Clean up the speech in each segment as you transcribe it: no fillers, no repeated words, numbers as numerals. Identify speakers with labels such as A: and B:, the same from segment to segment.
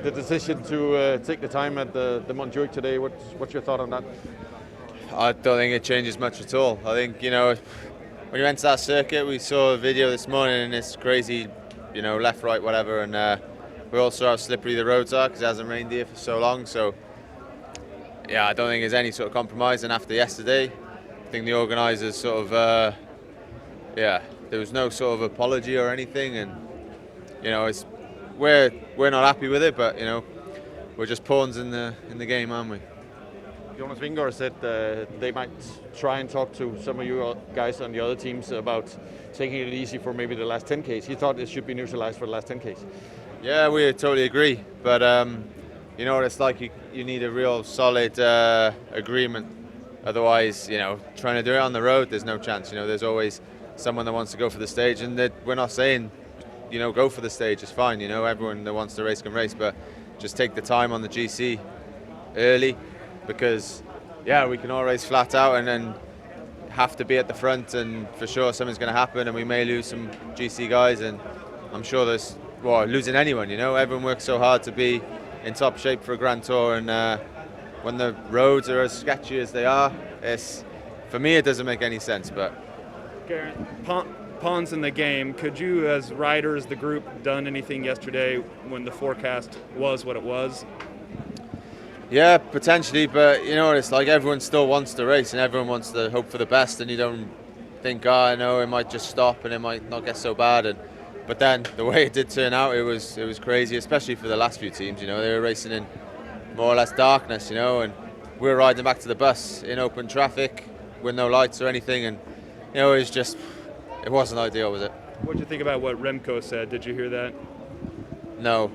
A: the decision to take the time at the Montjuic today. What's your thought on that?
B: I don't think it changes much at all. I think, when you enter that circuit, we saw a video this morning and it's crazy, left, right, whatever, and we all saw how slippery the roads are because it hasn't rained here for so long. So, yeah, I don't think there's any sort of compromise. And after yesterday, I think the organisers sort of, there was no sort of apology or anything, and we're not happy with it, but we're just pawns in the game, aren't we?
A: Jonas Vingegaard said they might try and talk to some of you guys on the other teams about taking it easy for maybe the last 10Ks. He thought it should be neutralized for the last 10Ks.
B: Yeah, we totally agree, but you know what it's like. You need a real solid agreement. Otherwise, trying to do it on the road, there's no chance. There's always someone that wants to go for the stage, and that we're not saying, go for the stage. It's fine. Everyone that wants to race can race, but just take the time on the GC early, because we can all race flat out and then have to be at the front, and for sure something's going to happen, and we may lose some GC guys, and I'm sure there's losing anyone. Everyone works so hard to be in top shape for a Grand Tour, and when the roads are as sketchy as they are, for me it doesn't make any sense. But
C: Geraint, pawns in the game. Could you, as riders, the group, done anything yesterday when the forecast was what it was?
B: Yeah, potentially, but you know what it's like. Everyone still wants to race, and everyone wants to hope for the best, and you don't think, I know it might just stop and it might not get so bad. But then the way it did turn out, it was crazy, especially for the last few teams. They were racing in more or less darkness, and we were riding back to the bus in open traffic with no lights or anything, and it wasn't ideal, was it?
C: What did you think about what Remco said? Did you hear that?
B: No.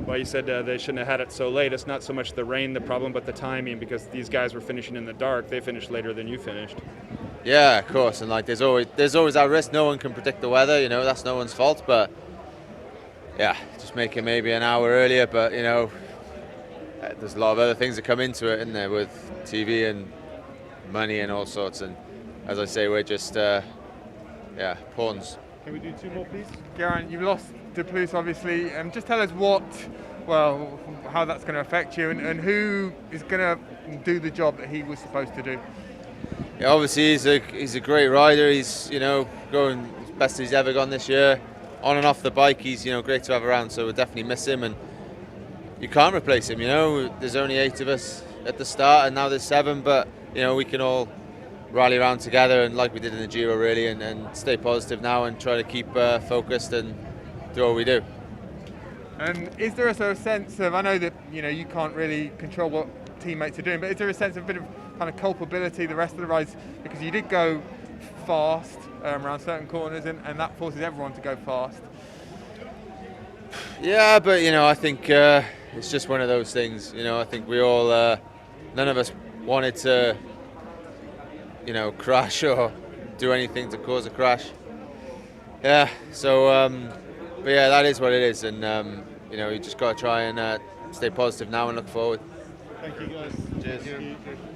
C: Well, you said they shouldn't have had it so late. It's not so much the rain the problem, but the timing, because these guys were finishing in the dark. They finished later than you finished.
B: Yeah, of course, and there's always that risk. No one can predict the weather, that's no one's fault. But yeah, just make it maybe an hour earlier. But there's a lot of other things that come into it, isn't there, with TV and money and all sorts. And as I say, we're just pawns.
D: Can we do two more, please? Geraint, you've lost De Plus, obviously. Just tell us how that's going to affect you, and who is going to do the job that he was supposed to do.
B: Yeah, obviously he's a great rider. He's going as best he's ever gone this year. On and off the bike, he's great to have around. So we'll definitely miss him, and you can't replace him. There's only 8 of us at the start, and now there's 7. But we can all rally around together, and like we did in the Giro, really, and stay positive now and try to keep focused and do what we do.
D: And is there a sense of, I know that you can't really control what teammates are doing, but is there a sense of a bit of kind of culpability the rest of the rides, because you did go fast around certain corners, and that forces everyone to go fast?
B: Yeah, but I think it's just one of those things. I think we all, none of us wanted to crash or do anything to cause a crash. Yeah, so but yeah, that is what it is, and you just got to try and stay positive now and look forward.
D: Thank you, guys.
B: Cheers.
D: Thank you.